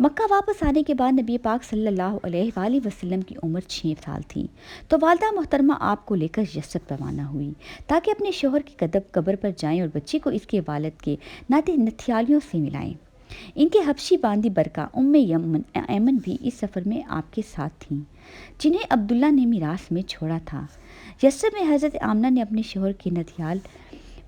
مکہ واپس آنے کے بعد نبی پاک صلی اللہ علیہ وآلہ وسلم کی عمر 6 سال تھی تو والدہ محترمہ آپ کو لے کر یثرب روانہ ہوئی تاکہ اپنے شوہر کی قبر پر جائیں اور بچے کو اس کے والد کے ناتے نتھیالیوں سے ملائیں۔ ان کے حبشی باندی برکہ ایمن بھی اس سفر میں آپ کے ساتھ تھیں، جنہیں عبداللہ نے میراث میں چھوڑا تھا۔ یثرب میں حضرت آمنہ نے اپنے شوہر کے نتھیال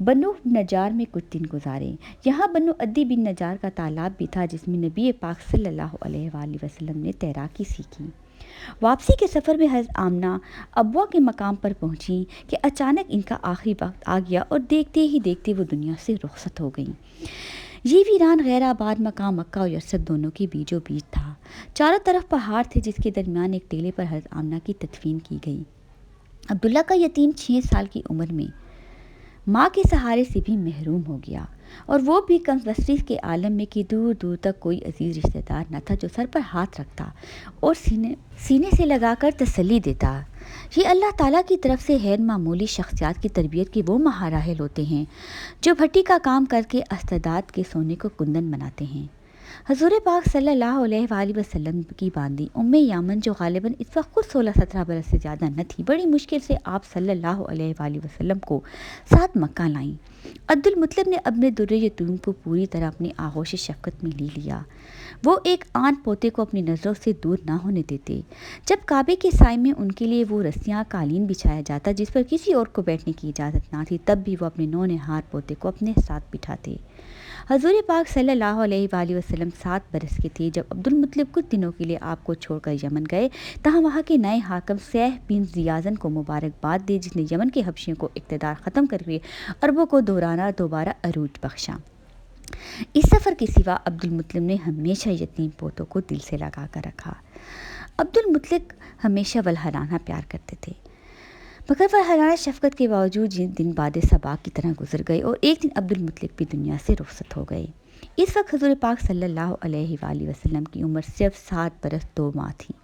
بنو نجار میں کچھ دن گزارے۔ یہاں بنو عدی بن نجار کا تالاب بھی تھا جس میں نبی پاک صلی اللہ علیہ وآلہ وسلم نے تیراکی سیکھی۔ واپسی کے سفر میں حضرت آمنہ ابوا کے مقام پر پہنچی کہ اچانک ان کا آخری وقت آ گیا اور دیکھتے ہی دیکھتے وہ دنیا سے رخصت ہو گئیں۔ یہ ویران غیر آباد مقام مکہ اور یثرب دونوں کے بیچوں بیچ تھا۔ چاروں طرف پہاڑ تھے جس کے درمیان ایک ٹیلے پر حضرت آمنہ کی تدفین کی گئی۔ عبداللہ کا یتیم 6 سال کی عمر میں ماں کے سہارے سے بھی محروم ہو گیا، اور وہ بھی کم بصری کے عالم میں کہ دور دور تک کوئی عزیز رشتہ دار نہ تھا جو سر پر ہاتھ رکھتا اور سینے سے لگا کر تسلی دیتا۔ یہ اللہ تعالیٰ کی طرف سے غیر معمولی شخصیات کی تربیت کے وہ مہاراحل ہوتے ہیں جو بھٹی کا کام کر کے استعداد کے سونے کو کندن بناتے ہیں۔ حضور پاک صلی اللہ علیہ وآلہ وسلم کی باندی یامن جو غالباً اس وقت خود 16-17 برس سے زیادہ نہ تھی، بڑی مشکل سے آپ صلی اللہ علیہ وآلہ وسلم کو ساتھ مکہ لائیں۔ عبد المطلب نے اپنے در یتیم کو پوری طرح اپنی آغوش شفقت میں لیا۔ وہ ایک آن پوتے کو اپنی نظروں سے دور نہ ہونے دیتے۔ جب کعبے کے سائے میں ان کے لیے وہ رسیاں قالین بچھایا جاتا جس پر کسی اور کو بیٹھنے کی اجازت نہ تھی، تب بھی وہ اپنے نونہار پوتے کو اپنے ساتھ بٹھاتے۔ حضور پاک صلی اللہ علیہ وآلہ وسلم 7 برس کے تھے جب عبد المطلب کچھ دنوں کے لیے آپ کو چھوڑ کر یمن گئے، تاہم وہاں کے نئے حاکم سیف بن زیازن کو مبارکباد دی جس نے یمن کے حبشیوں کو اقتدار ختم کر کے عربوں کو دوبارہ عروج بخشا۔ اس سفر کے سوا عبد المطلب نے ہمیشہ یتیم پوتوں کو دل سے لگا کر رکھا۔ عبد المطلب ہمیشہ ولہانہ پیار کرتے تھے، مگر ولہانہ شفقت کے باوجود یہ دن باد صبا کی طرح گزر گئے اور ایک دن عبد المطلب بھی دنیا سے رخصت ہو گئے۔ اس وقت حضور پاک صلی اللہ علیہ وآلہ وسلم کی عمر صرف 7 برس 2 ماہ تھی۔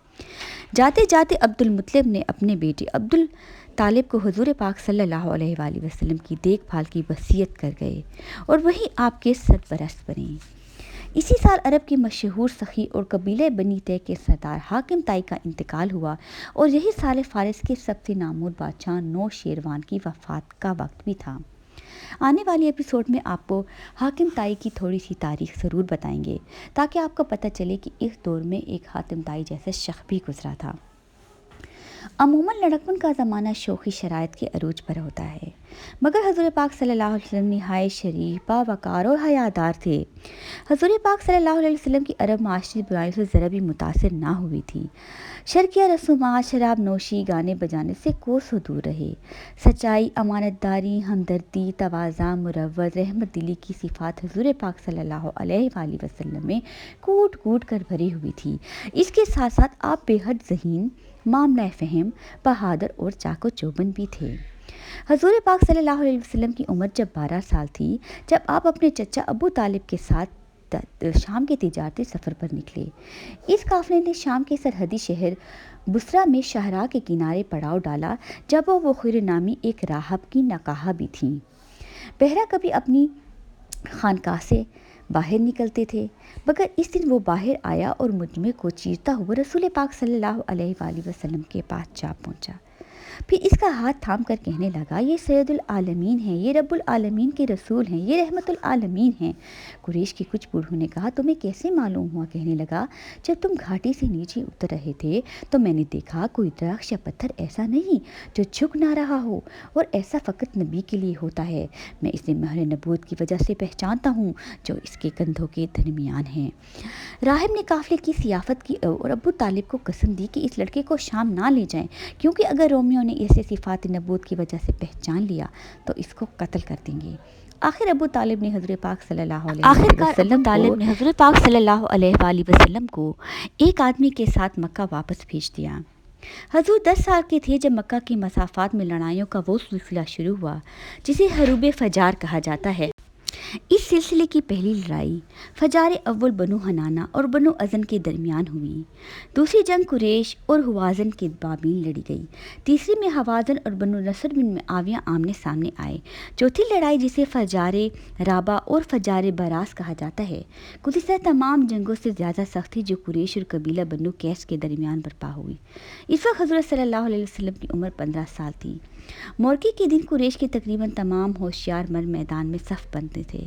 جاتے جاتے عبد المطلب نے اپنے بیٹے عبد الطالب کو حضور پاک صلی اللہ علیہ وآلہ وسلم کی دیکھ بھال کی وصیت کر گئے اور وہی آپ کے سرپرست بنے۔ اسی سال عرب کے مشہور سخی اور قبیلہ بنی تے کے سردار حاکم طائی کا انتقال ہوا اور یہی سال فارس کے سب سے نامور بادشاہ نوشیروان کی وفات کا وقت بھی تھا۔ آنے والے ایپیسوڈ میں آپ کو حاکم طائی کی تھوڑی سی تاریخ ضرور بتائیں گے تاکہ آپ کو پتہ چلے کہ اس دور میں ایک حاکم طائی جیسا شخص بھی گزرا تھا۔ عموماً لڑکپن کا زمانہ شوخی شرائط کے عروج پر ہوتا ہے، مگر حضور پاک صلی اللہ علیہ وسلم نہایت شریف، باوقار اور حیادار تھے۔ حضور پاک صلی اللہ علیہ وسلم کی عرب معاشرتی برائیوں سے ذرا بھی متاثر نہ ہوئی تھی۔ شرکیہ رسومات، شراب نوشی، گانے بجانے سے کوسوں دور رہے۔ سچائی، امانت داری، ہمدردی، تواضع، مروت، رحمت دلی کی صفات حضور پاک صلی اللہ علیہ وآلہ وسلم میں کوٹ کوٹ کر بھری ہوئی تھی۔ اس کے ساتھ ساتھ آپ بے حد ذہین، معاملہ فہم، بہادر اور چاق و چوبند بھی تھے۔ حضور پاک صلی اللہ علیہ وسلم کی عمر جب 12 سال تھی جب آپ اپنے چچا ابو طالب کے ساتھ شام کے تجارتی سفر پر نکلے۔ اس قافلے نے شام کے سرحدی شہر بصرہ میں شاہراہ کے کنارے پڑاؤ ڈالا جب وہ بخیر نامی ایک راہب کی نکاح بھی تھیں۔ بہرہ کبھی اپنی خانقاہ سے باہر نکلتے تھے، مگر اس دن وہ باہر آیا اور مجمع کو چیرتا ہوا رسول پاک صلی اللہ علیہ وآلہ وسلم کے پاس جا پہنچا۔ پھر اس کا ہاتھ تھام کر کہنے لگا، یہ سید العالمین ہیں، یہ رب العالمین کے رسول ہیں، یہ رحمت العالمین ہیں۔ قریش کے کچھ بوڑھوں نے کہا، تمہیں کیسے معلوم ہوا؟ کہنے لگا، جب تم گھاٹی سے نیچے اتر رہے تھے تو میں نے دیکھا کوئی درخت یا پتھر ایسا نہیں جو جھک نہ رہا ہو، اور ایسا فقط نبی کے لیے ہوتا ہے۔ میں اسے مہر نبوت کی وجہ سے پہچانتا ہوں جو اس کے کندھوں کے درمیان ہے۔ راہب نے قافلے کی ضیافت کی اور ابو طالب کو قسم دی کہ اس لڑکے کو شام نہ لے جائیں، کیونکہ اگر رومیوں نے اسے صفات نبوت کی وجہ سے پہچان لیا تو اس کو قتل کر دیں گے۔ آخر ابو طالب نے حضور پاک صلی اللہ علیہ وسلم کو ایک آدمی کے ساتھ مکہ واپس بھیج دیا۔ حضور 10 سال کے تھے جب مکہ کے مسافات میں لڑائیوں کا وہ سلسلہ شروع ہوا جسے حروب فجار کہا جاتا ہے۔ اس سلسلے کی پہلی لڑائی فجار اول بنو حنانہ اور بنو ازن کے درمیان ہوئی۔ دوسری جنگ قریش اور حوازن کے مابین لڑی گئی۔ تیسری میں حوازن اور بنو نصر بن معاویہ آمنے سامنے آئے۔ چوتھی لڑائی جسے فجار رابع اور فجار براس کہا جاتا ہے، گزشتہ تمام جنگوں سے زیادہ سخت تھی جو قریش اور قبیلہ بنو قیس کے درمیان برپا ہوئی۔ اس وقت حضرت صلی اللہ علیہ وسلم کی عمر 15 سال تھی۔ مورکے کے دن قریش کے تقریباً تمام ہوشیار مرد میدان میں صف بندھے تھے۔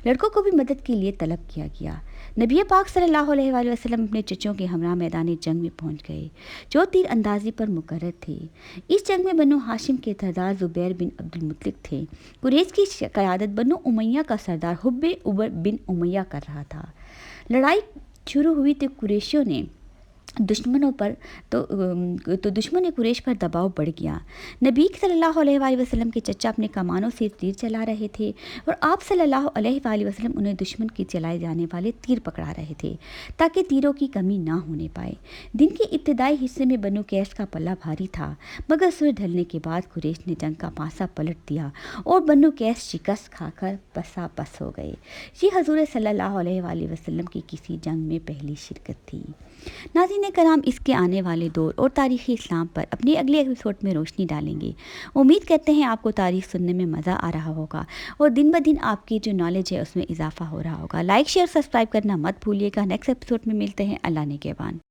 لڑکوں کو بھی مدد کے لیے طلب کیا گیا۔ نبی پاک صلی اللہ علیہ وآلہ وسلم اپنے چچوں کے ہمراہ میدان جنگ میں پہنچ گئے جو تیر اندازی پر مقرر تھے۔ اس جنگ میں بنو ہاشم کے سردار زبیر بن عبد المطلب تھے۔ قریش کی قیادت بنو امیہ کا سردار حب عبر بن امیہ کر رہا تھا۔ لڑائی شروع ہوئی تو قریشیوں نے دشمن قریش پر دباؤ بڑھ گیا۔ نبی صلی اللہ علیہ وآلہ وسلم کے چچا اپنے کمانوں سے تیر چلا رہے تھے اور آپ صلی اللہ علیہ وآلہ وسلم انہیں دشمن کے چلائے جانے والے تیر پکڑا رہے تھے تاکہ تیروں کی کمی نہ ہونے پائے۔ دن کے ابتدائی حصے میں بنو قیس کا پلہ بھاری تھا، مگر سورج ڈھلنے کے بعد قریش نے جنگ کا پانسا پلٹ دیا اور بنو قیس شکست کھا کر پسا پس ہو گئے۔ یہ حضور صلی اللہ علیہ وآلہ وسلم کی کسی جنگ میں پہلی شرکت تھی۔ ناظرین کرام، اس کے آنے والے دور اور تاریخ اسلام پر اپنے اگلے ایپیسوڈ میں روشنی ڈالیں گے۔ امید کرتے ہیں آپ کو تاریخ سننے میں مزہ آ رہا ہوگا اور دن بہ دن آپ کی جو نالج ہے اس میں اضافہ ہو رہا ہوگا۔ لائک شیئر سبسکرائب کرنا مت بھولیے گا۔ نیکسٹ ایپیسوڈ میں ملتے ہیں۔ اللہ نگہبان۔